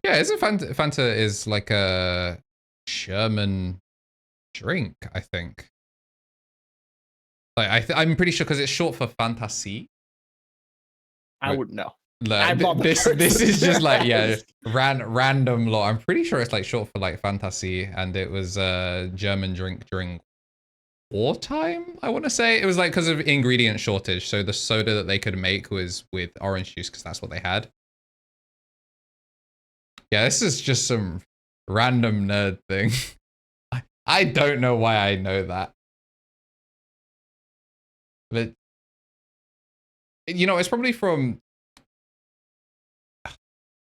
Yeah, isn't Fanta is like a German drink, I think. Like I'm pretty sure because it's short for fantasy. I wouldn't know. Like, this is just like random law. I'm pretty sure it's like short for like fantasy, and it was a German drink during wartime. I want to say it was like because of ingredient shortage. So the soda that they could make was with orange juice because that's what they had. Yeah, this is just some random nerd thing. I don't know why I know that. But, you know, it's probably from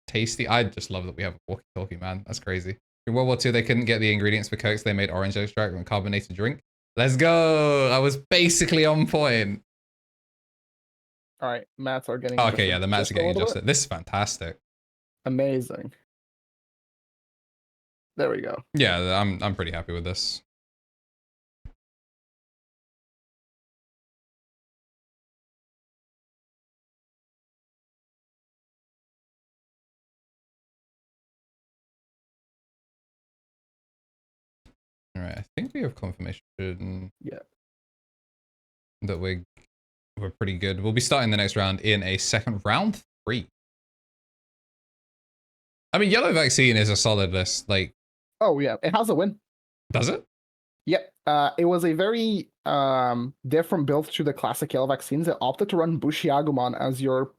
Tasty. I just love that we have a walkie-talkie, man. That's crazy. In World War II, they couldn't get the ingredients for Coke, so they made orange extract and carbonated drink. Let's go! I was basically on point. All right, mats are getting Okay, yeah, the mats are getting adjusted. This is fantastic. Amazing. There we go. Yeah, I'm pretty happy with this. All right, I think we have confirmation that we're pretty good. We'll be starting the next round in a second, round 3. I mean, Yellow Vaccine is a solid list. Like, oh yeah, it has a win. Does it? Yep. It was a very different build to the classic Yellow Vaccines. It opted to run Bushiagumon as your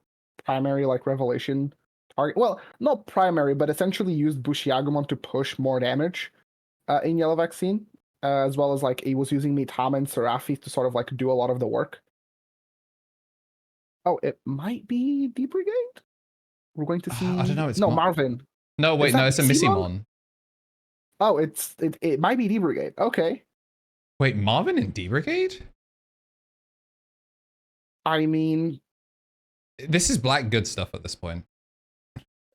primary like revelation target. Well, not primary, but essentially used Bushiagumon to push more damage in Yellow Vaccine, as well as like it was using Mitama and Serafi to sort of like do a lot of the work. Oh, it might be D Brigade. We're going to see. I don't know. It's no Marvin. No, wait, no, it's a Missimon. Oh, it might be D Brigade. Okay. Wait, Marvin in D Brigade? I mean, this is black good stuff at this point.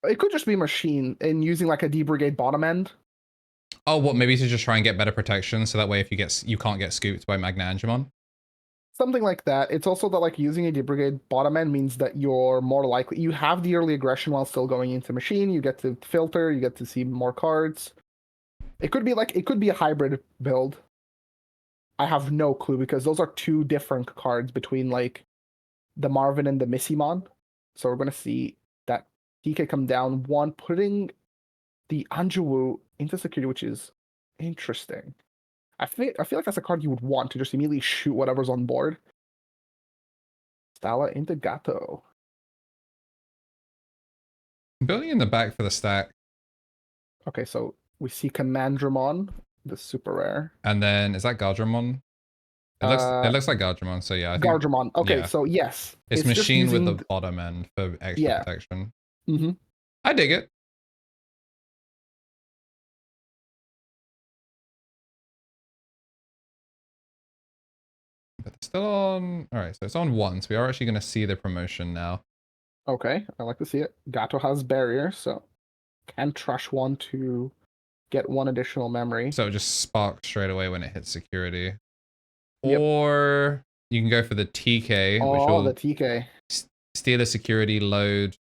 It could just be Machine and using like a D Brigade bottom end. Oh, what? Maybe to just try and get better protection, so that way if you can't get scooped by Machinedramon. Something like that. It's also that like using a D Brigade bottom end means that you're more likely you have the early aggression while still going into Machine. You get to filter. You get to see more cards. It could be a hybrid build. I have no clue because those are 2 different cards between like the Marvin and the Missimon. So we're gonna see that TK come down 1, putting the Anjou into security, which is interesting. I feel like that's a card you would want to just immediately shoot whatever's on board. Stala into Gato. Building in the back for the stack. Okay, so we see KnTElixar, the super rare. And then is that Gardramon? It looks like Gardramon, so yeah. I think, Gardramon. Okay, yeah. So yes. It's Machine with the bottom end for extra protection. Mm-hmm. I dig it. But it's still on. Alright, so it's on 1, so we are actually going to see the promotion now. Okay, I like to see it. Gato has barrier, so can trash 1 to get 1 additional memory. So it just sparks straight away when it hits security. Yep. Or you can go for the TK, which will the TK. Steal a security, load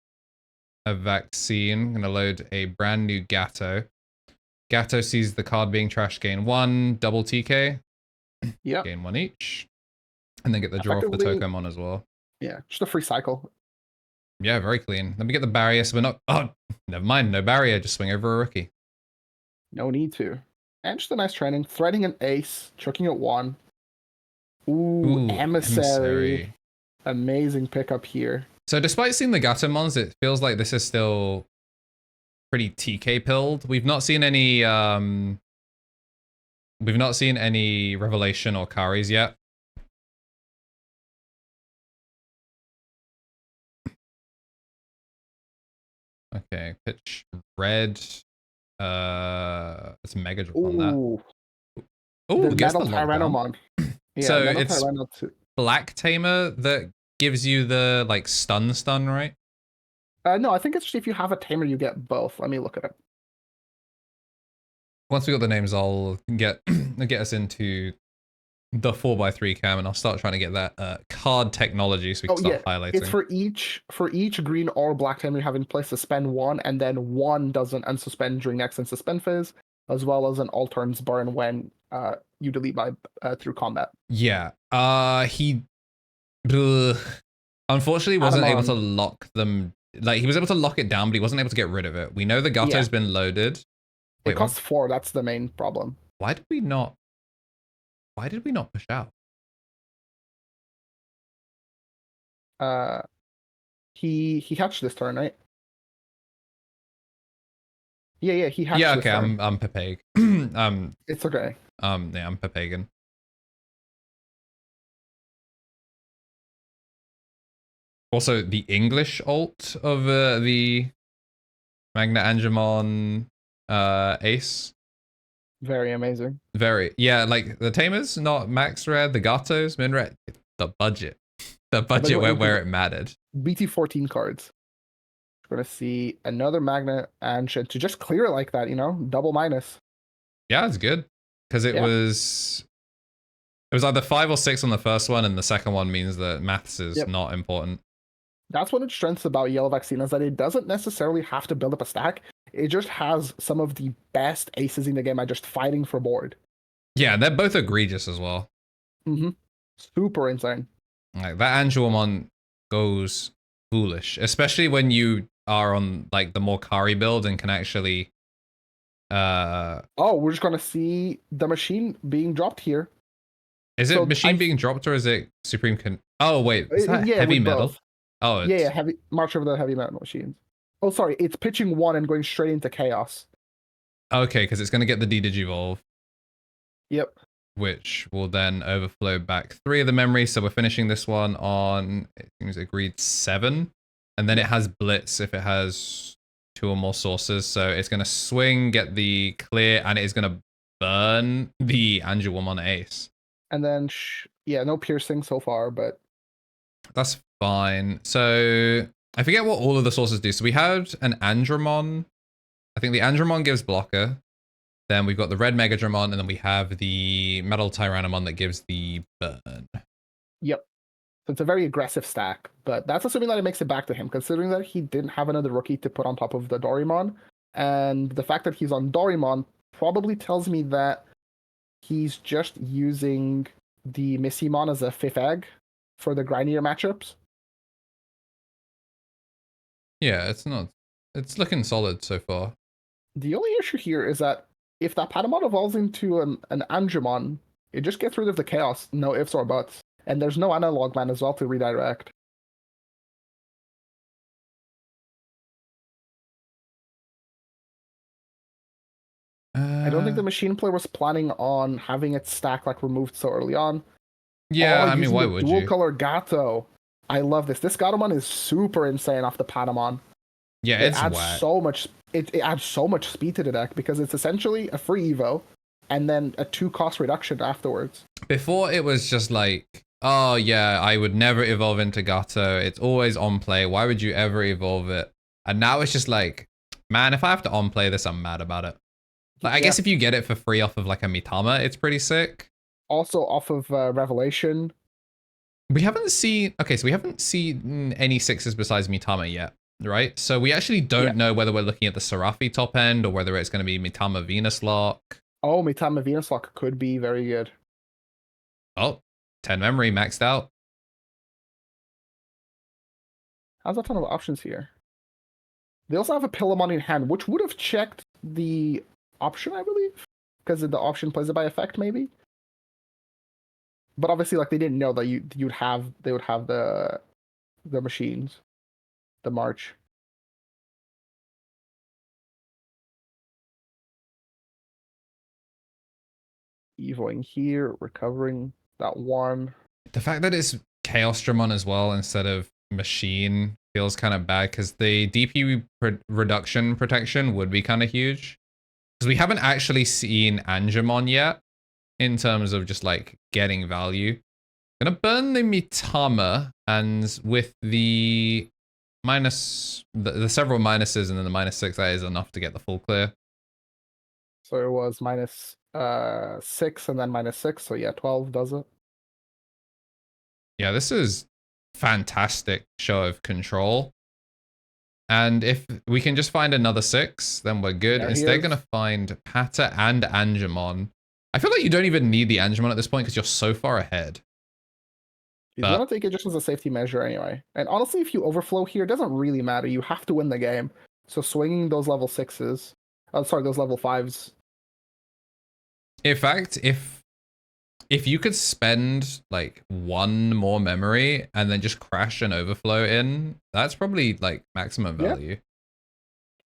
a vaccine. I'm going to load a brand new Gato. Gato sees the card being trashed, gain 1, double TK. Yep. Gain 1 each. And then get the draw off the Tokomon as well. Yeah, just a free cycle. Yeah, very clean. Let me get the barrier so we're not... Oh, never mind. No barrier. Just swing over a rookie. No need to. And just a nice training. Threading an ace. Chucking at 1. Ooh, emissary. Amazing pickup here. So despite seeing the Gatomons, it feels like this is still pretty TK pilled. We've not seen any revelation or Karis yet. Okay, pitch red. It's Mega Drop on that. Oh, guess the Tyrannomon. Yeah, so it's Black Tamer that gives you the like stun, right? No, I think it's just if you have a Tamer, you get both. Let me look at it. Once we got the names, I'll get us into the 4x3 cam, and I'll start trying to get that card technology so we can start highlighting. It's for each green or black time you have in place, suspend one, and then one doesn't unsuspend during next unsuspend phase, as well as an all turns burn when you delete by through combat. Yeah. He unfortunately wasn't able to lock them. Like, he was able to lock it down, but he wasn't able to get rid of it. We know the Gato's been loaded. Wait, it costs 4. That's the main problem. Why did we not push out? He hatched this turn, right? Yeah, he hatched this turn. Yeah, okay, I'm Pepeg. It's okay. Yeah, I'm Pepegan. Also, the English alt of the Machinedramon ace. Very amazing. Very, yeah, like the Tamers, not max rare, the Gatos, min rare, the budget. The budget went where it mattered. BT15 cards. We're gonna see another Magna Ancient to just clear it like that, you know, double minus. Yeah, it's good. Because it was either 5 or 6 on the first one, and the second one means that maths is not important. That's one of the strengths about Yellow Vaccine, is that it doesn't necessarily have to build up a stack. It just has some of the best aces in the game at just fighting for board. Yeah, they're both egregious as well. Super insane. Like, that Angelomon goes foolish, especially when you are on like the more Kari build and can actually we're just gonna see the machine being dropped here. Is it machine being dropped, or is it Supreme Oh wait, is that heavy metal? Both. Oh, yeah, heavy March over the heavy metal machines. Oh, sorry, it's pitching 1 and going straight into chaos. Okay, because it's gonna get the D-Digivolve. Yep. Which will then overflow back 3 of the memory. So we're finishing this one on, it seems agreed, 7. And then it has Blitz if it has 2 or more sources. So it's going to swing, get the clear, and it is going to burn the Angelomon ace. And then, no piercing so far, but... That's fine. So I forget what all of the sources do. So we had an Andromon. I think the Andromon gives blocker. Then we've got the red Megadramon, and then we have the metal Tyrannomon that gives the burn. Yep. So it's a very aggressive stack, but that's assuming that it makes it back to him, considering that he didn't have another rookie to put on top of the Dorimon. And the fact that he's on Dorimon probably tells me that he's just using the Missimon as a 5th egg for the grindier matchups. Yeah, it's looking solid so far. The only issue here is that if that Patamon evolves into an Angemon, it just gets rid of the chaos, no ifs or buts. And there's no analog man as well to redirect. I don't think the machine player was planning on having its stack like removed so early on. Yeah, I mean, why would you? Dual color Gato. I love this. This Gatomon is super insane off the Patamon. Yeah, it adds whack. So much. It adds so much speed to the deck because it's essentially a free evo, and then a 2 cost reduction afterwards. Before it was just like, oh yeah, I would never evolve into Gato. It's always on play. Why would you ever evolve it? And now it's just like, man, if I have to on play this, I'm mad about it. Like, I guess if you get it for free off of like a Mitama, it's pretty sick. Also off of Revelation. We haven't seen, okay, so we haven't seen any 6s besides Mitama yet, right? So we actually don't know whether we're looking at the Serafi top end or whether it's going to be Mitama Venus Lock. Oh, Mitama Venus Lock could be very good. Oh, 10 memory maxed out. How's a ton of options here? They also have a Pillamon in hand, which would have checked the option, I believe, because the option plays it by effect, maybe. But obviously, like, they didn't know that they would have the machines, the March. Evoing here, recovering that one. The fact that it's Chaosdramon as well instead of machine feels kind of bad because the DP reduction protection would be kind of huge. Because we haven't actually seen Angemon yet in terms of just like getting value. I'm gonna burn the Mitama, and with the minus, the several minuses and then the -6, that is enough to get the full clear. So it was minus 6 and then minus 6. So yeah, 12 does it. Yeah, this is fantastic show of control. And if we can just find another 6, then we're good. There he Instead, is. going to find Pata and Angemon. I feel like you don't even need the Angemon at this point because you're so far ahead. He's gonna take it just as a safety measure anyway. And honestly, if you overflow here, it doesn't really matter. You have to win the game. So swinging those level 6s, those level 5s. In fact, if you could spend like one more memory and then just crash an overflow in, that's probably like maximum value. Yeah.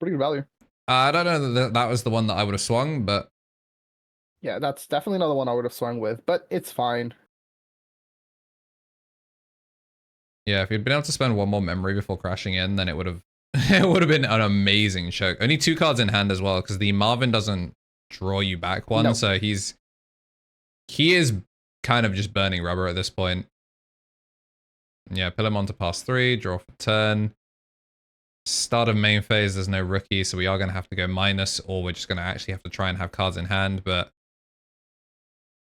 Pretty good value. I don't know that that was the one that I would have swung, but yeah, that's definitely another one I would have swung with, but it's fine. yeah, if you'd been able to spend one more memory before crashing in, then it would have it would have been an amazing choke. Only 2 cards in hand as well, because the Marvin doesn't draw you back one, so he is kind of just burning rubber at this point. Yeah, Pillarmon to pass 3, draw for turn. Start of main phase, there's no rookie, so we are going to have to go minus, or we're just going to actually have to try and have cards in hand, but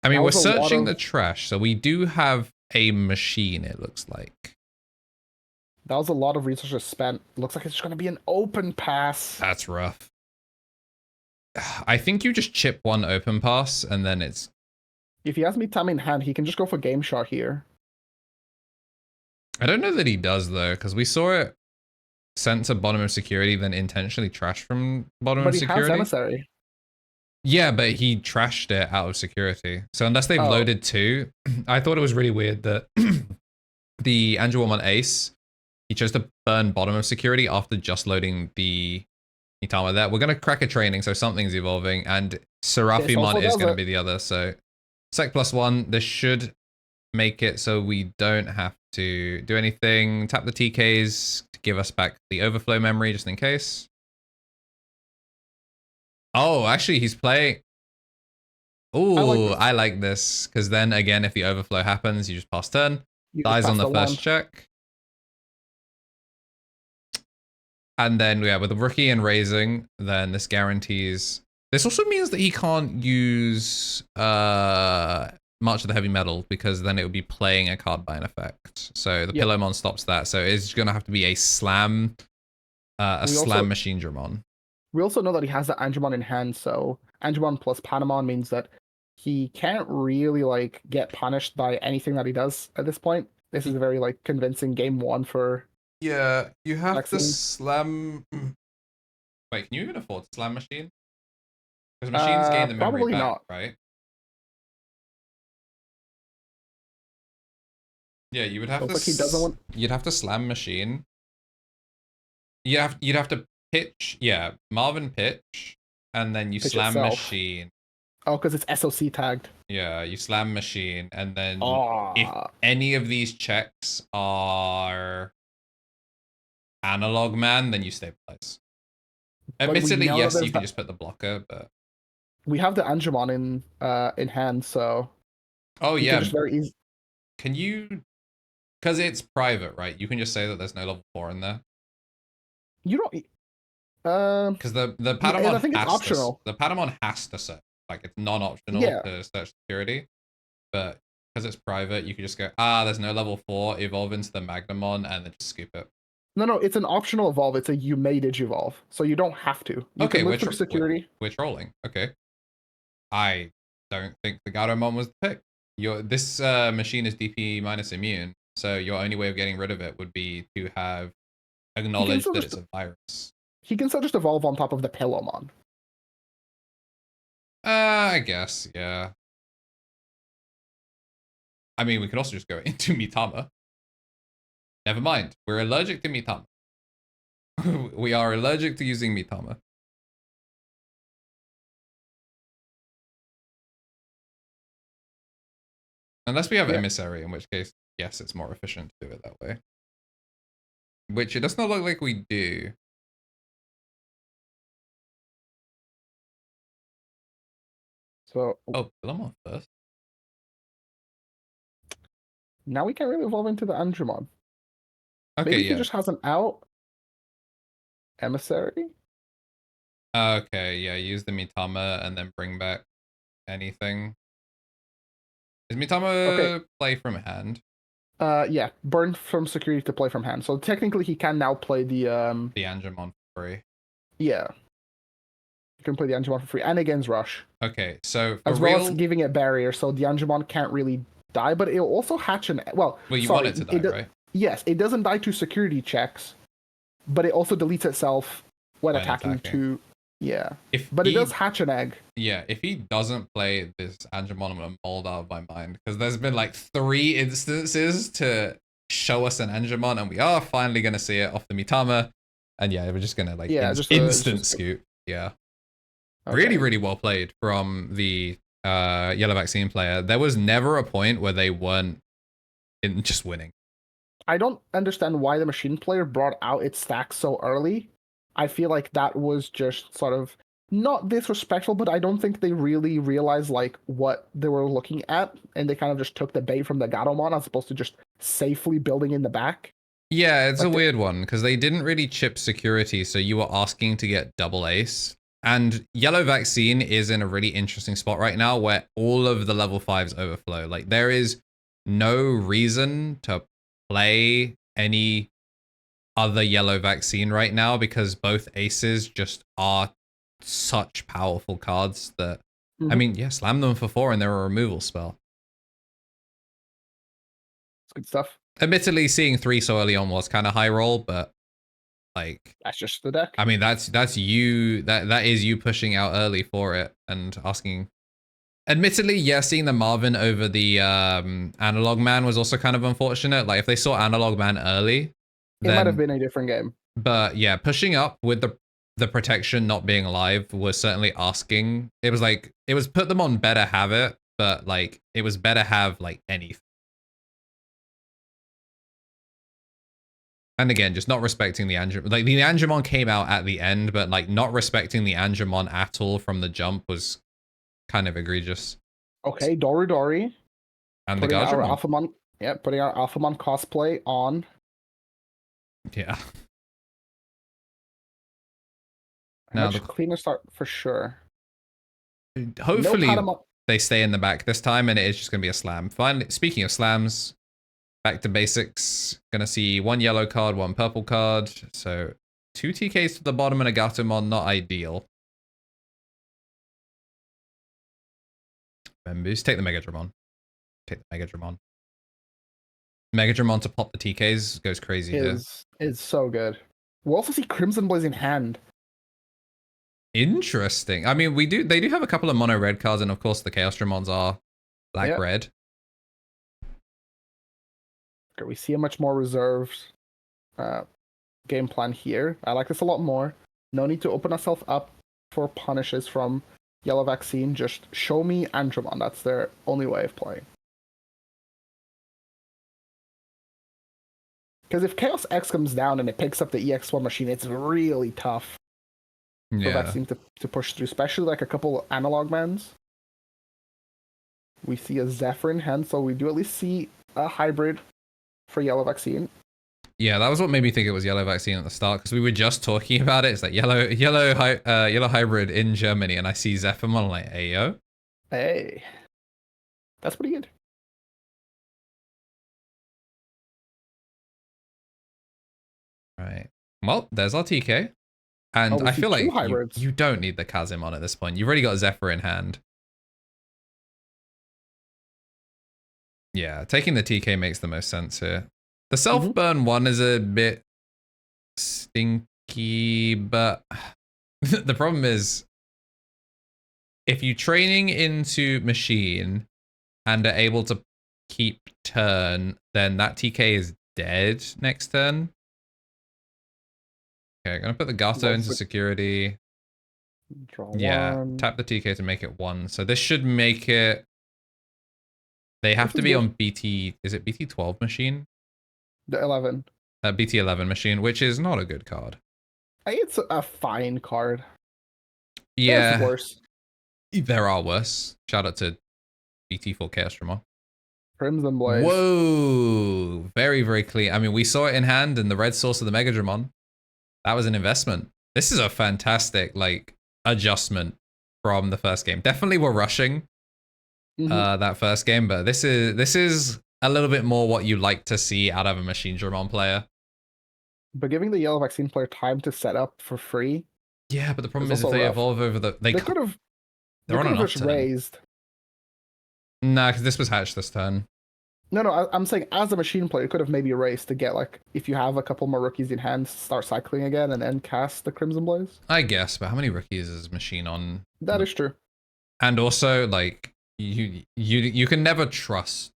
I mean, we're searching the trash, so we do have a machine, it looks like. That was a lot of resources spent. Looks like it's just going to be an open pass. That's rough. I think you just chip one open pass, and then it's... If he has Mitama in hand, he can just go for Game Shot here. I don't know that he does, though, because we saw it sent to bottom of security, then intentionally trashed from bottom of security. But he has Emissary. Yeah, but he trashed it out of security. So unless they've loaded 2, I thought it was really weird that the Angelwoman Ace, he chose to burn bottom of security after just loading the Mitama there. We're going to crack a training, so something's evolving, and Seraphimon is going to be the other. So sec +1, this should make it so we don't have to do anything. Tap the TKs to give us back the overflow memory just in case. Oh, actually, he's playing... Ooh, I like this, because then again, if the overflow happens, you just pass turn. Dies on the first check. And then, yeah, with the rookie and raising, then this guarantees... This also means that he can't use March of the Heavy Metal, because then it would be playing a card by an effect. So the Pillowmon stops that. So it's going to have to be a slam, Machinedramon. We also know that he has the Angemon in hand, so Angemon plus Patamon means that he can't really like get punished by anything that he does at this point. This is a very like convincing game 1 for... Yeah, you have to slam... Wait, can you even afford to slam Machine? Because Machines gain the memory back, not. Right? Yeah, you would have to... Like he doesn't want... You'd have to slam Machine. You'd have to pitch, yeah, Marvin pitch, and then you slam Machine. Oh, because it's SOC tagged. Yeah, you slam Machine, and then if any of these checks are Analog Man, then you stabilize. Admittedly, yes, you can just put the blocker, but... We have the Angemon in hand, so... Oh, yeah. Just very easy. Can you... Because it's private, right? You can just say that there's no level 4 in there. You don't... Because the Patamon I think it's optional. The Patamon has to search. Like, it's non-optional to search security. But because it's private, you can just go, there's no level 4, evolve into the Magnamon, and then just scoop it. No, it's an optional evolve. It's a you may digivolve. So you don't have to. You can live through security. We're trolling. Okay. I don't think the gaogamon was the pick. This machine is DP minus immune, so your only way of getting rid of it would be to have acknowledged that it's a virus. He can still just evolve on top of the Pillowmon. I guess, yeah. I mean, we could also just go into Mitama. Never mind. We're allergic to Mitama. We are allergic to using Mitama. Unless we have Emissary, in which case, yes, it's more efficient to do it that way. Which it does not look like we do. So... Oh, Pillamon first. Now we can't really evolve into the Angemon. Okay, Maybe he just has an out. Emissary? Okay, yeah, use the Mitama and then bring back anything. Is Mitama play from hand? Yeah, burn from security to play from hand. So technically, he can now play the The Angemon for free. Yeah, you can play the Angemon for free and against Rush. Okay, so as well as giving it barrier, so the Angemon can't really die, but it'll also hatch an well. Well, you sorry, want it to die, right? Yes, it doesn't die to security checks, but it also deletes itself when attacking to. Yeah, but it does hatch an egg. Yeah, if he doesn't play this Angemon, I'm gonna mold out of my mind because there's been like 3 instances to show us an Angemon, and we are finally gonna see it off the Mitama, and yeah, we're just gonna like instant scoot. Yeah, okay. Really well played from the Yellow Vaccine player. There was never a point where they weren't just winning. I don't understand why the machine player brought out its stack so early. I feel like that was just sort of not disrespectful, but I don't think they really realized like what they were looking at, and they kind of just took the bait from the gaogamon as opposed to just safely building in the back. Yeah, it's like a weird one because they didn't really chip security, so you were asking to get double ace. And Yellow Vaccine is in a really interesting spot right now where all of the level 5s overflow. Like there is no reason to play any other Yellow Vaccine right now because both aces just are such powerful cards that I mean, yeah, slam them for 4 and they're a removal spell. It's good stuff. Admittedly, seeing 3 so early on was kind of high roll, but like that's just the deck. I mean, that's you that is you pushing out early for it and asking. Admittedly, yeah, seeing the Marvin over the Analog Man was also kind of unfortunate. Like if they saw Analog Man early, it might have been a different game. But yeah, pushing up with the protection not being live was certainly asking. It was like it was put them on better have it, but like it was better have like anything. And again, just not respecting the Angemon. Like the Angemon came out at the end, but like not respecting the Angemon at all from the jump was kind of egregious. Okay, Dory. And the Gaogamon. Putting our Alphamon cosplay on. Yeah. Now much cleaner start for sure. Hopefully they stay in the back this time and it is just going to be a slam. Finally, speaking of slams, back to basics. Going to see 1 yellow card, 1 purple card. So 2 TKs to the bottom and a Gatomon, not ideal. Members, take the Megadramon. Take the Megadramon. Megadramon to pop the TKs goes crazy here. It's so good. We'll also see Crimson Blaze in hand. Interesting. I mean, they do have a couple of mono red cards, and of course the Chaos Dramons are black red. Okay, we see a much more reserved game plan here. I like this a lot more. No need to open ourselves up for punishes from Yellow Vaccine. Just show me Andromon. That's their only way of playing. Because if Chaos X comes down and it picks up the EX1 machine, it's really tough for Vaccine to push through, especially like a couple Analog Mans. We see a Zephyr in hand, so we do at least see a hybrid for Yellow Vaccine. Yeah, that was what made me think it was Yellow Vaccine at the start, because we were just talking about it. It's like yellow hybrid in Germany, and I see Zephyrmon like, hey, yo. Hey. That's pretty good. Right. Well, there's our TK. And I feel like you don't need the Kazimon at this point. You've already got Zephyr in hand. Yeah, taking the TK makes the most sense here. The self-burn one is a bit stinky, but the problem is if you're training into machine and are able to keep turn, then that TK is dead next turn. Okay, I'm gonna put the Gato into security. Draw one. Tap the TK to make it 1. So this should make it. They have to be on BT. Is it BT12 machine? The 11. BT11 machine, which is not a good card. I think it's a fine card. Yeah. There's worse. There are worse. Shout out to BT4 Chaos Dramon. Crimson Blaze. Whoa. Very, very clean. I mean, we saw it in hand in the red source of the Megadramon. That was an investment. This is a fantastic, like, adjustment from the first game. Definitely we're rushing that first game, but this is a little bit more what you like to see out of a Machinedramon player. But giving the yellow vaccine player time to set up for free. Yeah, but the problem is if also they rough. evolve over the They could have they're on an off just turn. raised. Nah, because this was hatched this turn. No, I'm saying as a machine player, you could have maybe raced to get like if you have a couple more rookies in hand, start cycling again, and then cast the Crimson Blaze. I guess, but how many rookies is Machine on? That is true. And also, like you can never trust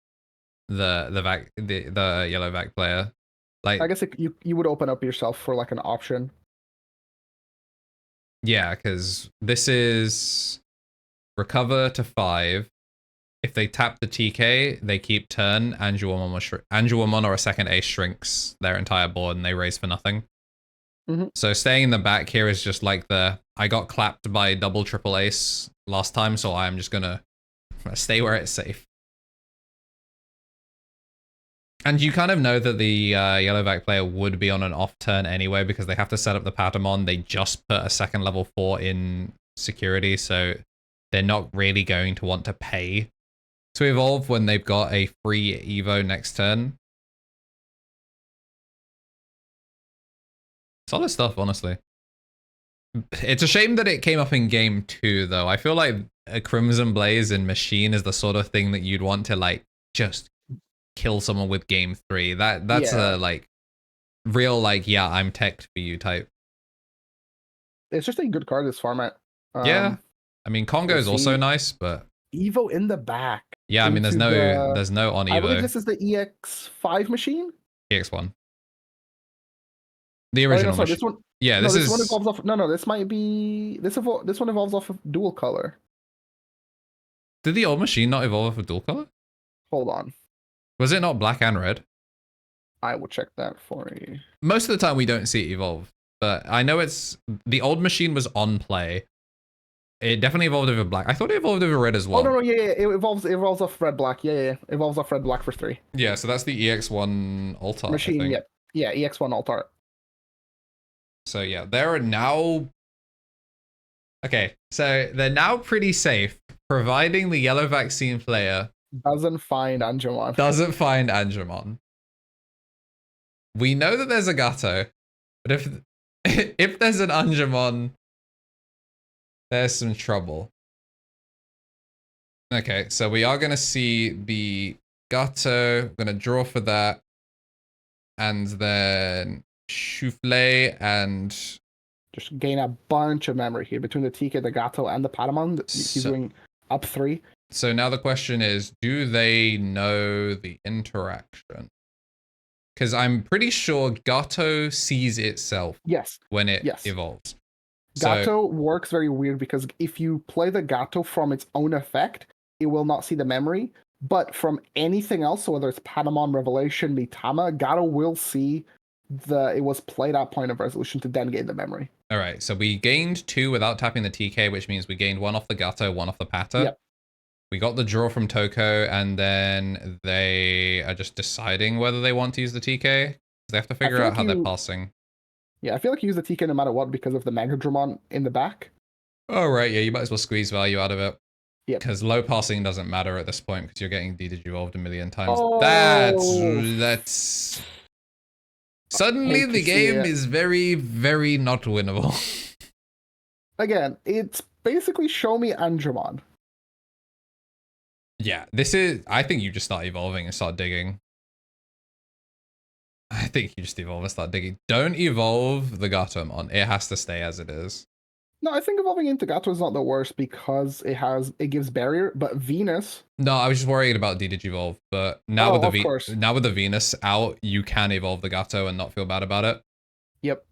the yellow vac player. Like, I guess you would open up yourself for like an option. Yeah, because this is recover to 5. If they tap the TK, they keep turn. Angelomon or a second ace shrinks their entire board and they raise for nothing. So staying in the back here is just like I got clapped by double triple ace last time, so I'm just gonna stay where it's safe. And you kind of know that the yellow vac player would be on an off turn anyway because they have to set up the Patamon. They just put a second level 4 in security, so they're not really going to want to pay to evolve when they've got a free Evo next turn. Solid stuff, honestly. It's a shame that it came up in game 2, though. I feel like a Crimson Blaze in Machine is the sort of thing that you'd want to, like, just kill someone with game 3. That's a, like, real, like, yeah, I'm teched for you type. It's just a good card, this format. Yeah. I mean, Congo is also nice, but... Evo in the back. Yeah, I mean, there's no on Evo. I believe this is the EX5 machine? EX1. The original machine. This one. Yeah, this one evolves off. No, this might be this one evolves off of dual color. Did the old machine not evolve off of dual color? Hold on. Was it not black and red? I will check that for you. Most of the time we don't see it evolve, but I know it's the old machine was on play. It definitely evolved over black. I thought it evolved over red as well. Oh no, yeah, it evolves off red black. Yeah, it evolves off red black for 3. Yeah, so that's the EX1 alt machine. Yeah, EX1 alt art. So yeah, they're now... Okay, so they're now pretty safe, providing the yellow vaccine player... Doesn't find Angemon. Doesn't find Angemon. We know that there's a Gato, but if there's an Angemon, there's some trouble. Okay, so we are going to see the Gato. We're going to draw for that. And then... Souffle and just gain a bunch of memory here between the TK, the Gato, and the Patamon. He's doing up 3. So now the question is, do they know the interaction? Because I'm pretty sure Gato sees itself when it evolves. Gato works very weird because if you play the Gato from its own effect, it will not see the memory. But from anything else, so whether it's Patamon, Revelation, Mitama, Gato will see it was played at point of resolution to then gain the memory. All right, so we gained 2 without tapping the TK, which means we gained 1 off the Gato, 1 off the Pata. Yep. We got the draw from Toko, and then they are just deciding whether they want to use the TK. They have to figure out how they're passing. Yeah, I feel like you use the TK no matter what because of the Machinedramon in the back. Oh, right, yeah, you might as well squeeze value out of it. Yeah. Because low passing doesn't matter at this point because you're getting de-digivolved a million times. Oh. That's... Suddenly the game is very, very not winnable. Again, it's basically show me Angemon. Yeah, this is... I think you just start evolving and start digging. I think you just evolve and start digging. Don't evolve the Gatomon. It has to stay as it is. No, I think evolving into Gato is not the worst because it gives barrier, but Venus... No, I was just worried about D-Digivolve, but now with the Venus out, you can evolve the Gato and not feel bad about it. Yep.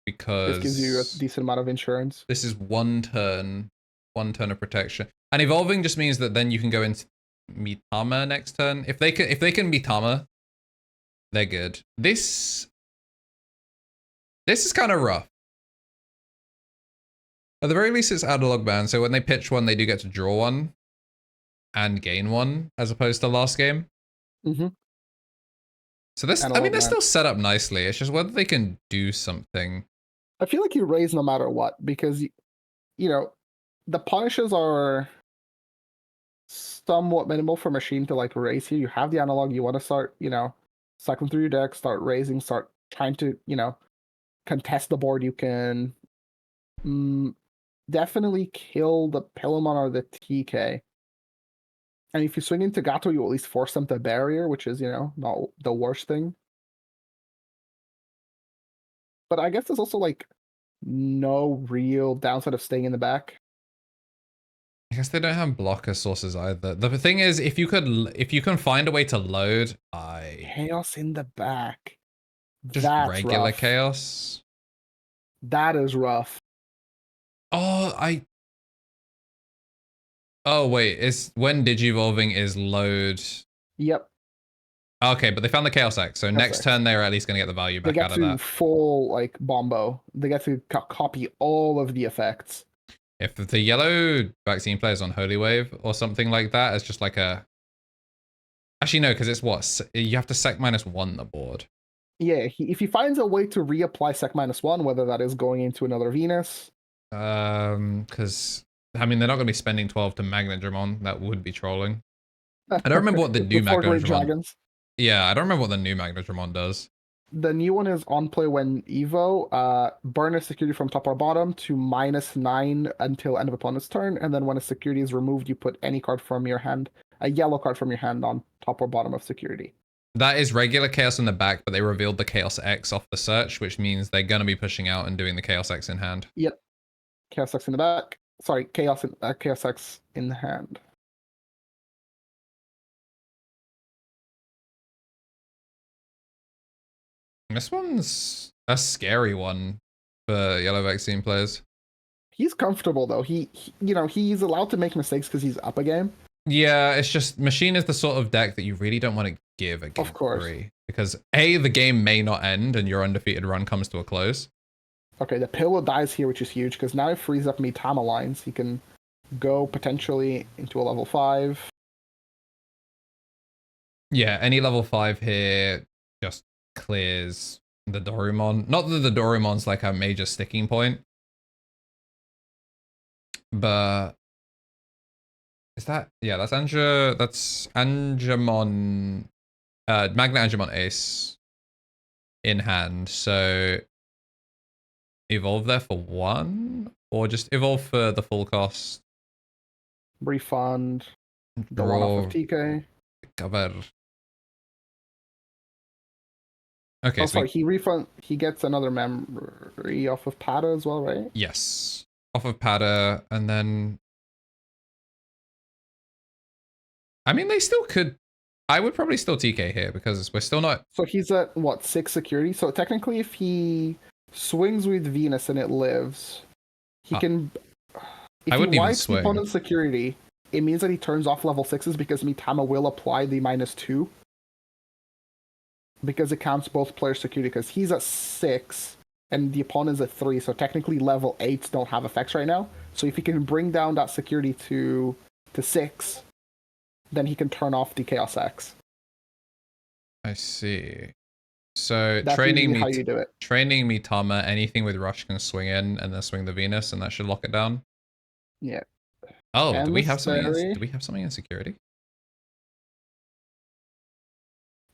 Because... This gives you a decent amount of insurance. This is one turn of protection. And evolving just means that then you can go into Mitama next turn. If they can Mitama, they're good. This is kind of rough. At the very least, it's analog ban, so when they pitch one, they do get to draw 1 and gain 1, as opposed to last game. So this, I mean, they're still set up nicely. It's just whether they can do something. I feel like you raise no matter what, because you know, the punishes are somewhat minimal for machine to like raise here. You have the analog, you want to start, cycling through your deck, start raising, start trying to, contest the board. You can definitely kill the Pillamon or the TK. And if you swing into Gato, you at least force them to barrier, which is, not the worst thing. But I guess there's also like no real downside of staying in the back. I guess they don't have blocker sources either. The thing is, if you can find a way to load, Chaos in the back. Just That's regular rough. chaos. That is rough. Oh wait, it's when digivolving is load. Yep. Okay, but they found the Chaos X, so next turn they're at least gonna get the value back out of that. They get to full like bombo. They get to copy all of the effects. If the yellow vaccine plays on Holy Wave or something like that, it's just like a. Actually no, because it's what you have to sec -1 the board. Yeah, if he finds a way to reapply sec -1, whether that is going into another Venus. Because I mean they're not going to be spending 12 to Machinedramon. That would be trolling. I don't remember what the new Machinedramon. Yeah, I don't remember what the new Machinedramon does. The new one is on play when Evo. Burn a security from top or bottom to -9 until end of opponent's turn, and then when a security is removed, you put any card from your hand, a yellow card from your hand, on top or bottom of security. That is regular Chaos in the back, but they revealed the Chaos X off the search, which means they're going to be pushing out and doing the Chaos X in hand. Yep. Chaos X in the back. Sorry, Chaos X in the hand. This one's a scary one for yellow vaccine players. He's comfortable though. He's allowed to make mistakes because he's up a game. Yeah, it's just Machine is the sort of deck that you really don't want to give a game 3. Because A, the game may not end and your undefeated run comes to a close. Okay, the Pillow dies here, which is huge, because now it frees up Mitama lines. He can go potentially into a level 5. Yeah, any level 5 here just clears the Dorumon. Not that the Dorumon's like a major sticking point. But is that, yeah, that's Angemon, Magna Angemon Ace in hand. So evolve there for 1 or just evolve for the full cost. Refund. The one off of TK. Cover. Okay. Oh, sorry, he gets another memory off of Pada as well, right? Yes. Off of Pada, and then I mean, they still could. I would probably still TK here because we're still not. So he's at what, 6 security? So technically, if he swings with Venus and it lives, he can. If I wouldn't he even wipes swing. the opponent's security, it means that he turns off level 6s because Mitama will apply the -2. Because it counts both players' security, because he's at 6 and the opponent's at 3, so technically level 8s don't have effects right now. So if he can bring down that security to 6, then he can turn off the Chaos X. I see. So that's training how you do it. Training Mitama, anything with Rush can swing in and then swing the Venus, and that should lock it down. Yeah. Oh, do we have something in security?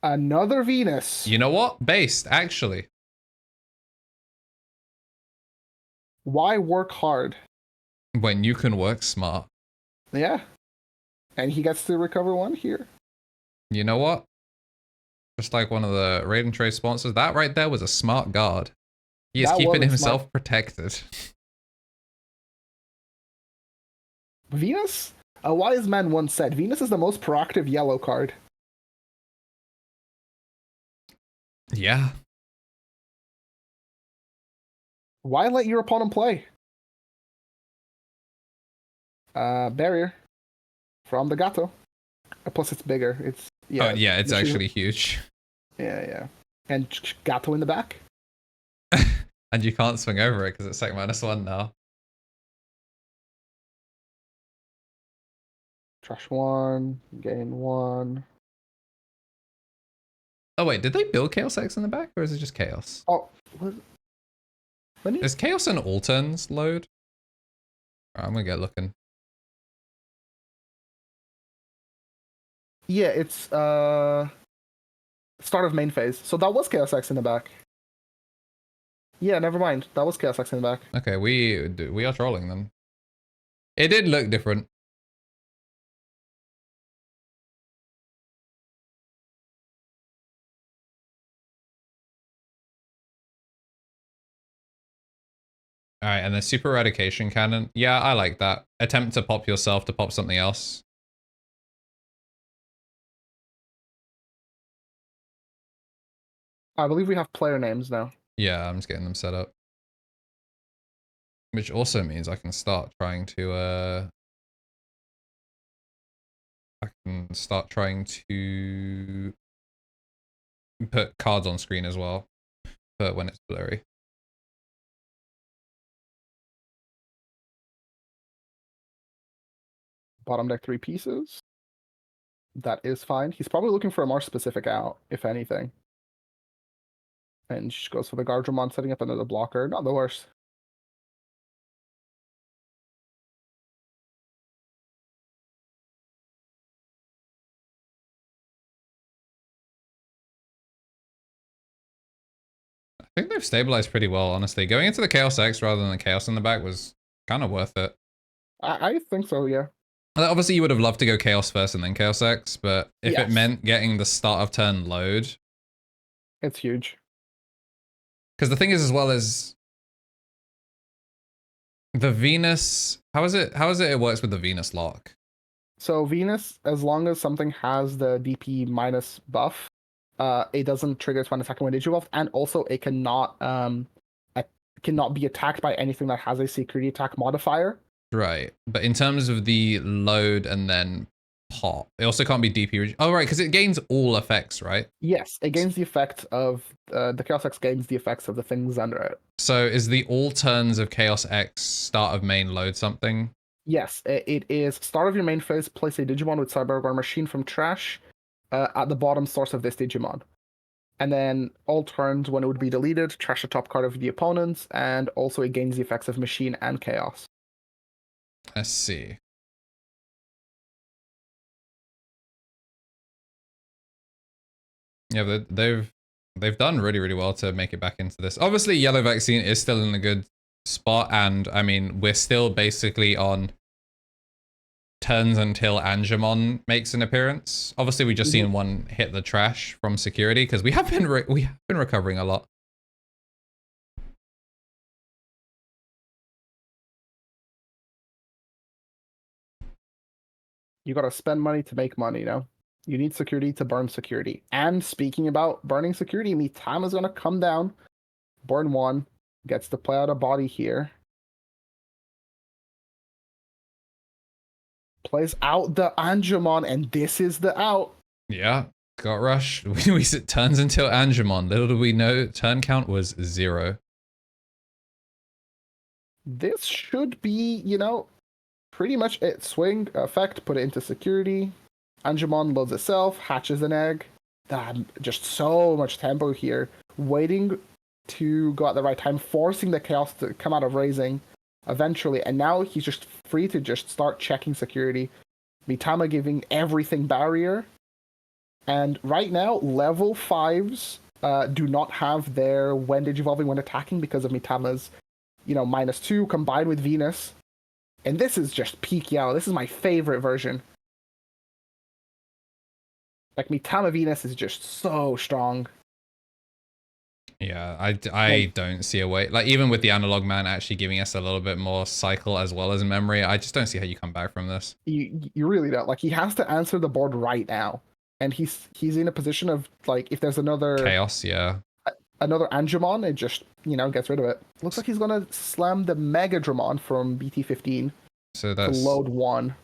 Another Venus. You know what? Based, actually. Why work hard when you can work smart? Yeah. And he gets to recover 1 here. You know what? Just like one of the Raid and Trade sponsors, that right there was a smart guard. He is keeping himself protected. Venus? A wise man once said, Venus is the most proactive yellow card. Yeah. Why let your opponent play? Barrier. From the Gato. Plus it's bigger. It's it's actually huge. Yeah. And Gato in the back. And you can't swing over it because it's like -1 now. Trash 1, gain 1. Oh wait, did they build Chaos X in the back, or is it just Chaos? Oh, is Chaos an all turns load? I'm gonna get looking. Yeah, it's start of main phase. So that was Chaos X in the back. Yeah, never mind. That was Chaos X in the back. Okay, we are trolling them. It did look different. All right, and the super eradication cannon. Yeah, I like that. Attempt to pop yourself to pop something else. I believe we have player names now. Yeah, I'm just getting them set up. Which also means I can start trying to put cards on screen as well, but when it's blurry. Bottom deck 3 pieces. That is fine. He's probably looking for a more specific out, if anything. And just goes for the Guardiamon, setting up another blocker. Not the worst. I think they've stabilized pretty well, honestly. Going into the Chaos X rather than the Chaos in the back was kind of worth it. I think so, yeah. Obviously, you would have loved to go Chaos first and then Chaos X, but if it Yes. meant getting the start of turn load, It's huge. because the thing is, as well as the Venus, how is it? It works with the Venus lock. So Venus, as long as something has the DP minus buff, it doesn't trigger its one attack when Digivolved, and also it cannot be attacked by anything that has a security attack modifier. Right, but in terms of the load and then pop, it also can't be DP. Oh, right, because it gains all effects, right? Yes, it gains the effect of the Chaos X gains the effects of the things under it. So is the all turns of Chaos X start of main load something? Yes, it is start of your main phase. Place a Digimon with Cyborg or Machine from trash at the bottom source of this Digimon. And then all turns when it would be deleted, trash the top card of the opponents, and also it gains the effects of Machine and Chaos. Let's see. Yeah, they've done really, really well to make it back into this. Obviously, Yellow Vaccine is still in a good spot, and I mean, we're still basically on turns until Angemon makes an appearance. Obviously, we just seen one hit the trash from security because we have been recovering a lot. You gotta spend money to make money, you know? You need security to burn security. And speaking about burning security, Mitama's gonna come down, burn one, gets to play out a body here. Plays out the Angemon, and this is the out. Yeah, got rushed. We said turns until Angemon. Little do we know, turn count was 0. This should be, you know, pretty much it. Swing, effect, put it into security. Angemon loads itself, hatches an egg. Just so much tempo here. Waiting to go at the right time, forcing the Chaos to come out of raising eventually. And now he's just free to just start checking security. Mitama giving everything barrier. And right now, level 5s do not have their when digivolving when attacking because of Mitama's, you know, -2 combined with Venus. And this is just peak Yao. This is my favorite version. Like, Mitama Venus is just so strong. Yeah, I don't see a way. Like, even with the Analog Man actually giving us a little bit more cycle as well as memory, I just don't see how you come back from this. You really don't. Like, he has to answer the board right now. And he's in a position of, like, if there's another... Chaos, yeah. Another Angemon, it just, you know, gets rid of it. Looks like he's gonna slam the Machinedramon from BT15 so that's to load 1.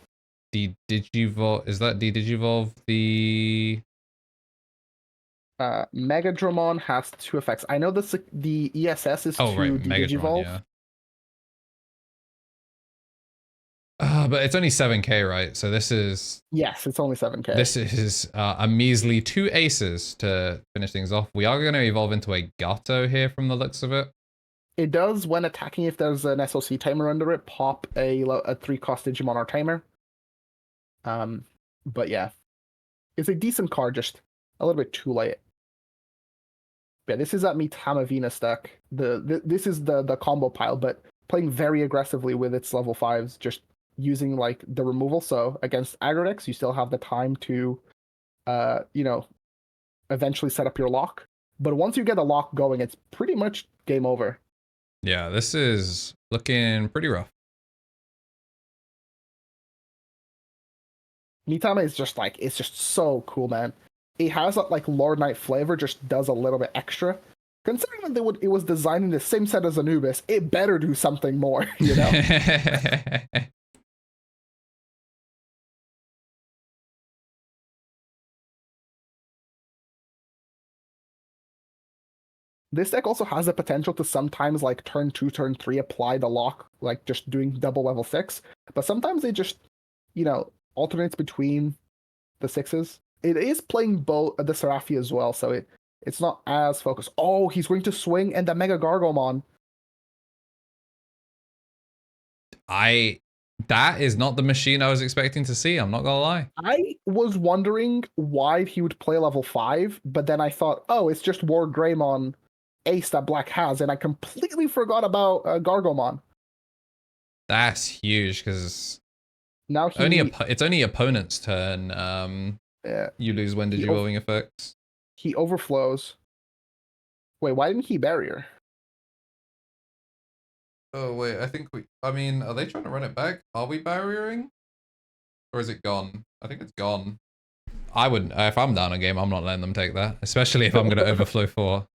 Digivolve, is that Digivolve the... Machinedramon has 2 effects. I know the ESS is oh, to right, Digivolve. Yeah. But it's only 7k, right? So this is... Yes, it's only 7k. This is a measly 2 aces to finish things off. We are going to evolve into a Gato here from the looks of it. It does, when attacking, if there's an SOC timer under it, pop a 3-cost Digimon or timer. But yeah, it's a decent card, just a little bit too late. Yeah, this is that Mitama Venus deck. This is the combo pile, but playing very aggressively with its level 5s, just using like the removal. So against aggro decks, you still have the time to, eventually set up your lock. But once you get a lock going, it's pretty much game over. Yeah, this is looking pretty rough. Mitama is just like, it's just so cool, man. It has that like Lord Knight flavor, just does a little bit extra. Considering that it was designed in the same set as Anubis, it better do something more, you know? This deck also has the potential to sometimes like turn 2, turn 3, apply the lock, like just doing double level 6. But sometimes it just, alternates between the 6s. It is playing both the Seraphi as well, so it's not as focused. Oh, he's going to swing and the Mega Gargomon. That is not the machine I was expecting to see, I'm not gonna lie. I was wondering why he would play level 5, but then I thought, oh, it's just War Greymon ace that Black has, and I completely forgot about Gargomon. That's huge, because now it's only opponent's turn. You lose when Digivolving effects. He overflows. Wait, why didn't he barrier? Oh wait, are they trying to run it back? Are we barriering? Or is it gone? I think it's gone. I wouldn't, if I'm down a game, I'm not letting them take that. Especially if I'm gonna overflow 4.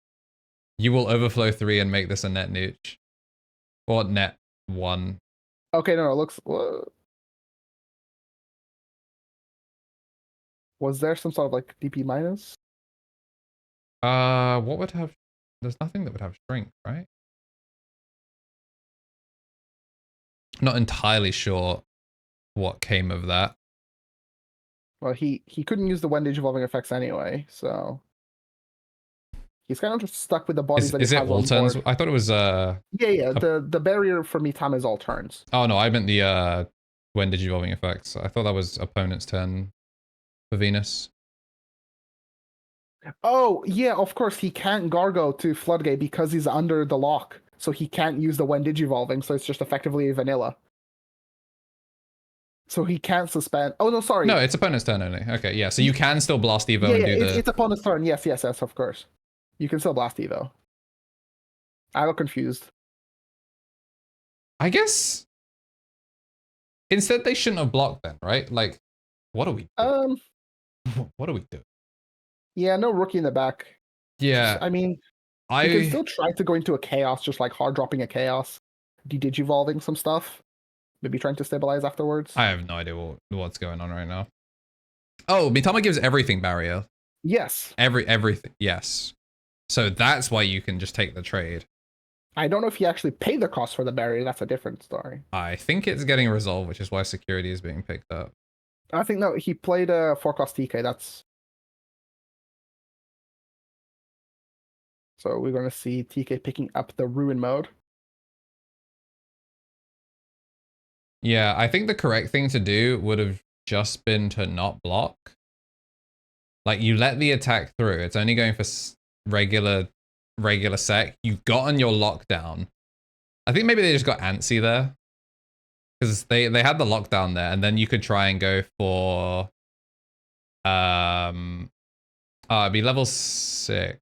You will overflow 3 and make this a net nooch. Or net 1. Okay, no, it looks... What? Was there some sort of like DP minus? What would have... There's nothing that would have shrink, right? Not entirely sure what came of that. Well, he couldn't use the when Digivolving effects anyway, so... He's kind of just stuck with the bodies that he has on board. Is it all turns? I thought it was... Yeah. The barrier for Mitama is all turns. Oh no, I meant the when Digivolving effects. I thought that was opponent's turn for Venus. Oh, yeah, of course, he can't Gargo to Floodgate because he's under the lock, so he can't use the when Digivolving, so it's just effectively vanilla. So he can't suspend... Oh, no, sorry. No, it's opponent's turn only. Okay, yeah, so you can still Blast Evo and do the... it's opponent's turn, yes, of course. You can still Blast Evo. I got confused. I guess... Instead, they shouldn't have blocked then, right? Like, what are we doing? What are we doing? Yeah, no rookie in the back. Yeah. I mean, you can still try to go into a chaos, just like hard dropping a chaos, de-digivolving some stuff, maybe trying to stabilize afterwards. I have no idea what's going on right now. Oh, Mitama gives everything barrier. Yes. Everything. Yes. So that's why you can just take the trade. I don't know if he actually paid the cost for the barrier. That's a different story. I think it's getting resolved, which is why security is being picked up. I think no, he played a 4-cost TK. That's... So we're going to see TK picking up the Ruin mode. Yeah, I think the correct thing to do would have just been to not block. Like, you let the attack through. It's only going for regular sec. You've gotten your lockdown. I think maybe they just got antsy there. Because they had the lockdown there, and then you could try and go for... it'd be level 6.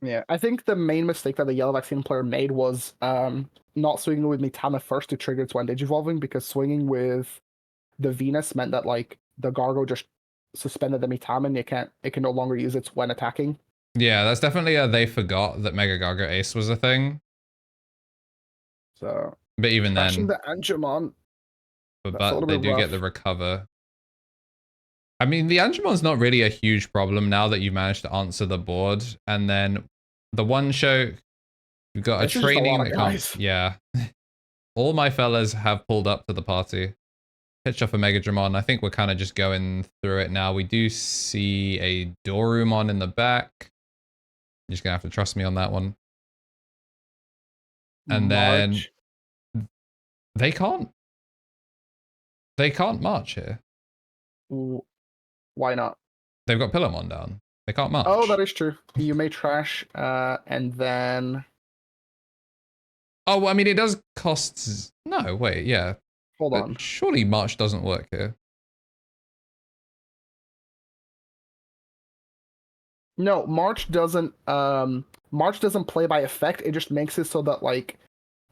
Yeah, I think the main mistake that the Yellow Vaccine player made was not swinging with Mitama first to trigger its one Digivolving, because swinging with the Venus meant that like the Gargo just suspended the Mitama and it can no longer use its when attacking. Yeah, that's definitely they forgot that Mega Gargo Ace was a thing. So, but even then, the Angemon, but they do get the recover. I mean, the Angemon's not really a huge problem now that you've managed to answer the board, and then the one show, you've got a training that comes. Yeah, all my fellas have pulled up to the party. Pitch off a Machinedramon. I think we're kind of just going through it now. We do see a Dorumon in the back. You're just gonna have to trust me on that one. and then March. they can't march here. Why not? They've got Pillarmon down. They can't march. Oh, that is true. You may trash, and then. Oh, well, I mean, it does cost. No, wait, yeah. Hold But on. surely march doesn't work here. No, March doesn't. March doesn't play by effect. It just makes it so that like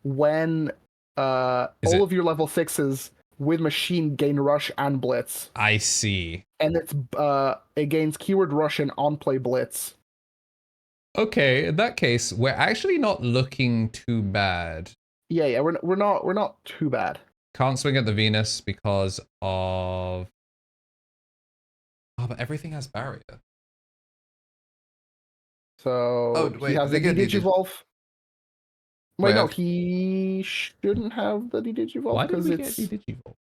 when all of your level 6s with machine gain rush and blitz. I see. And it gains keyword rush and on play blitz. Okay, in that case, we're actually not looking too bad. Yeah, we're not too bad. Can't swing at the Venus because of. Oh, but everything has barrier. So he has the Digivolve. Wait, no, he shouldn't have the Digivolve. Why did we get Digivolve?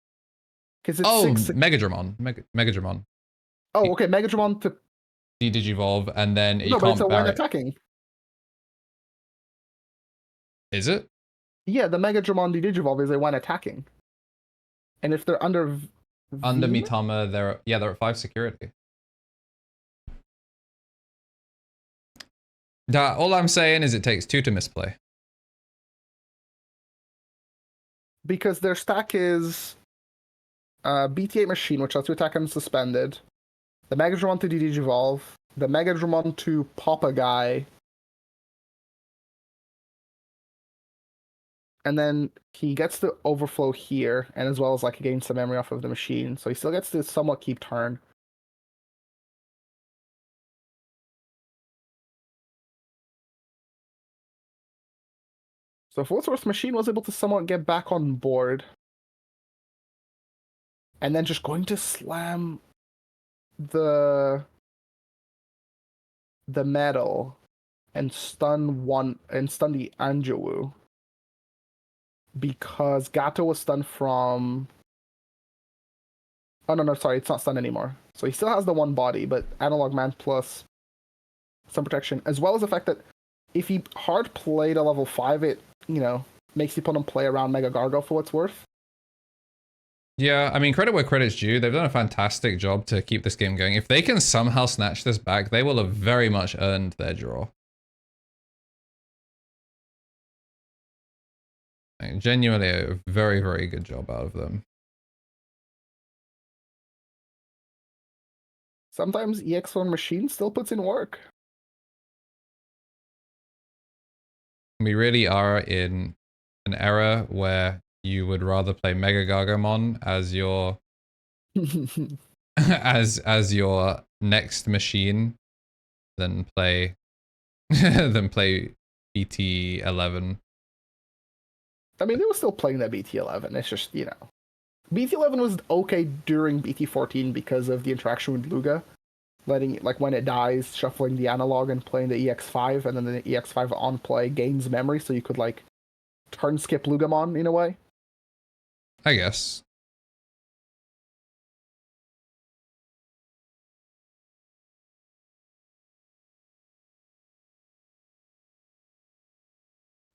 Because it's 6. Megadramon. Megadramon. Oh, okay, Megadramon to Digivolve, and then you no, but can't it's a when barrier. attacking. Is it? Yeah, the Megadramon Digivolve is a when attacking. And if they're under Mitama, they're at 5 security. All I'm saying is it takes 2 to misplay. Because their stack is BT8 Machine, which lets you attack unsuspended, the Megadramon to Digivolve, the Megadramon to pop a guy, and then he gets to overflow here, and as well as like gain some memory off of the machine, so he still gets to somewhat keep turn. So Force Machine was able to somewhat get back on board. And then just going to slam the metal and stun the Anjou. Because Gato was stunned from. Oh no, sorry, it's not stunned anymore. So he still has the one body, but Analog Man plus some protection, as well as the fact that if he hard played a level 5, it, makes the opponent play around Mega Gargo for what's worth. Yeah, I mean, credit where credit's due. They've done a fantastic job to keep this game going. If they can somehow snatch this back, they will have very much earned their draw. Like, genuinely a very, very good job out of them. Sometimes EX1 Machine still puts in work. We really are in an era where you would rather play Mega Gargomon as your as your next machine than play BT11. I mean, they were still playing that BT11. It's just, BT11 was okay during BT14 because of the interaction with Luga. Letting it, like when it dies, shuffling the analog and playing the EX5, and then the EX5 on play gains memory, so you could like turn skip Lugamon in a way. I guess.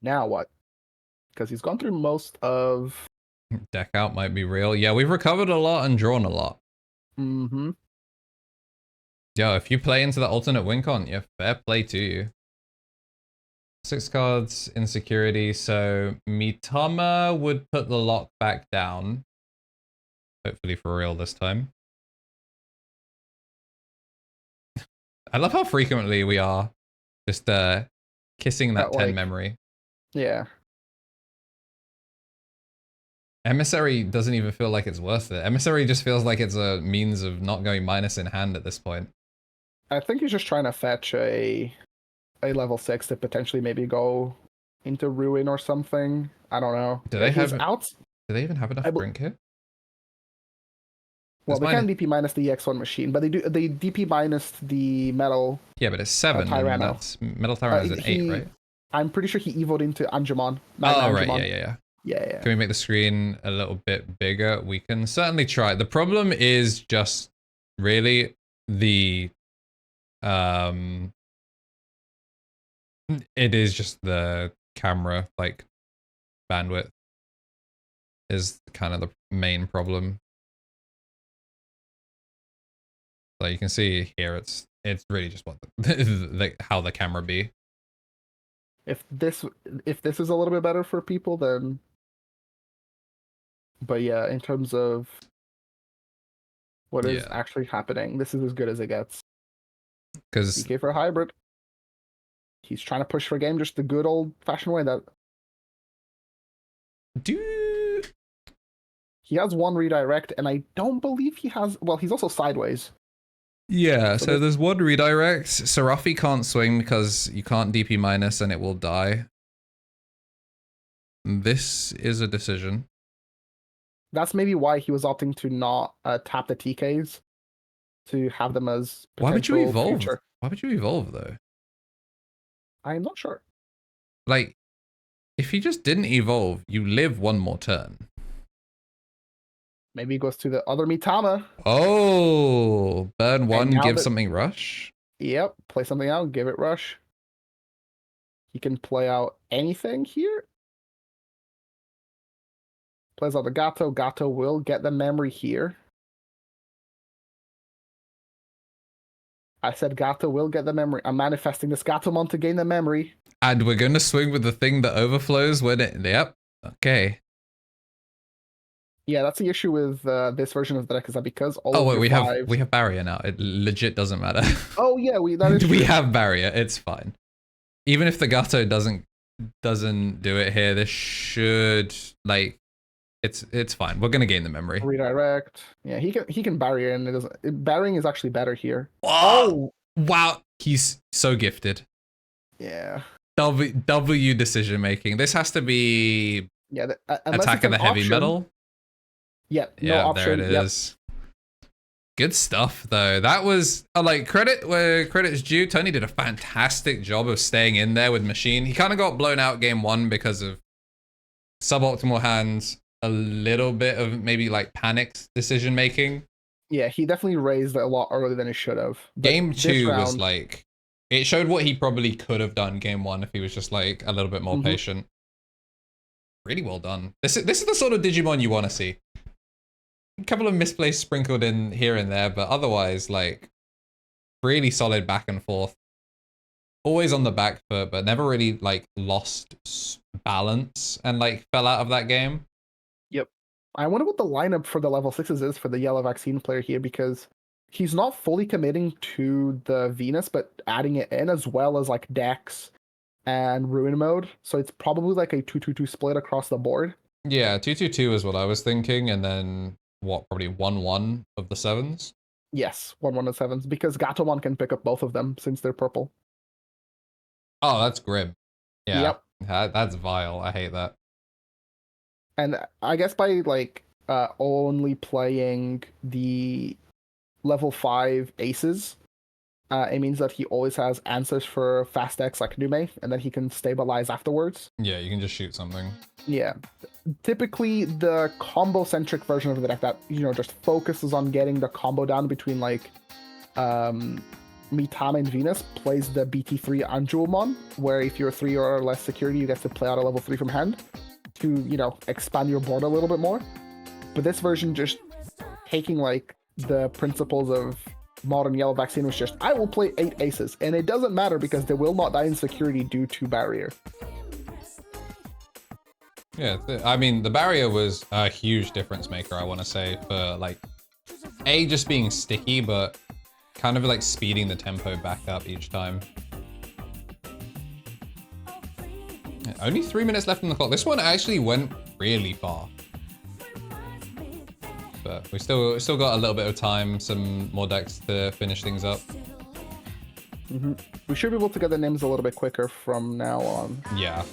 Now what? Because he's gone through most of. Deck out might be real. Yeah, we've recovered a lot and drawn a lot. Mm-hmm. Yo, if you play into the alternate win con, yeah, fair play to you. 6 cards in security, so Mitama would put the lock back down. Hopefully for real this time. I love how frequently we are just kissing that 10 memory. Yeah. Emissary doesn't even feel like it's worth it. Emissary just feels like it's a means of not going minus in hand at this point. I think he's just trying to fetch a level 6 to potentially maybe go into Ruin or something. I don't know. Do they have out? Do they even have enough drink here? Well, they can DP minus the EX1 machine, but they DP minus the metal. Yeah, but it's 7. And that's metal Tyranno is an 8, right? I'm pretty sure he evoed into Anjumon. Oh, right, yeah. Yeah. Can we make the screen a little bit bigger? We can certainly try. The problem is just really the it is just the camera. Like bandwidth is kind of the main problem. So you can see here, it's really just what how the camera be. If this is a little bit better for people, then. But yeah, in terms of what is actually happening, this is as good as it gets. Because DK for a hybrid. He's trying to push for a game just the good old-fashioned way that. He has one redirect, and I don't believe he has. Well, he's also sideways. Yeah, so there's one redirect. Serafi can't swing because you can't DP minus and it will die. This is a decision. That's maybe why he was opting to not tap the TKs, to have them as potential. Why would you evolve? Future. Why would you evolve though? I'm not sure. Like, if he just didn't evolve, you live one more turn. Maybe he goes to the other Mitama. Oh, burn one, give something rush? Yep, play something out, give it rush. He can play out anything here. Plays out the Gato. Gato will get the memory here. I said Gato will get the memory. I'm manifesting this Gatomon to gain the memory. And we're going to swing with the thing that overflows when it... Yep. Okay. Yeah, that's the issue with this version of the deck, is that because all oh, wait, we have barrier now. It legit doesn't matter. Oh, yeah, that is we have barrier. It's fine. Even if the Gato doesn't do it here, this should, like... It's fine. We're gonna gain the memory. Redirect. Yeah, he can barrier, and it doesn't. Barring is actually better here. Oh wow, he's so gifted. Yeah. W decision making. This has to be. Yeah. Attack of the heavy metal. Yeah. No option. There it is. Good stuff though. That was like credit where credit's due. Tony did a fantastic job of staying in there with Machine. He kind of got blown out game one because of suboptimal hands. A little bit of maybe like panicked decision making. Yeah, he definitely raised it a lot earlier than he should have. Game two was like, it showed what he probably could have done game one if he was just like a little bit more patient. Really well done. This is the sort of Digimon you want to see. A couple of misplays sprinkled in here and there, but otherwise like really solid back and forth. Always on the back foot, but never really like lost balance and like fell out of that game. Yep. I wonder what the lineup for the level 6s is for the yellow vaccine player here, because he's not fully committing to the Venus, but adding it in as well as like Dex and Ruin mode. So it's probably like a 2-2-2 split across the board. Yeah, 2-2-2 is what I was thinking, and then what, probably 1-1 of the 7s? Yes, 1-1 of 7s, because Gatomon can pick up both of them since they're purple. Oh, that's grim. Yeah, yep. That's vile. I hate that. And I guess by like only playing the level 5 aces, it means that he always has answers for fast decks like Nume, and then he can stabilize afterwards. Yeah, you can just shoot something. Yeah. Typically, the combo-centric version of the deck that, you know, just focuses on getting the combo down between like Mitama and Venus plays the BT3 Anjulmon, where if you're 3 or less security, you get to play out a level 3 from hand to, you know, expand your board a little bit more. But this version just taking like the principles of modern yellow vaccine was just, I will play 8 aces, and it doesn't matter because they will not die in security due to barrier. Yeah, I mean, the barrier was a huge difference maker, I want to say, for like, A, just being sticky, but kind of like speeding the tempo back up each time. Only 3 minutes left on the clock. This one actually went really far. But we still got a little bit of time, some more decks to finish things up. We should be able to get the names a little bit quicker from now on. Yeah.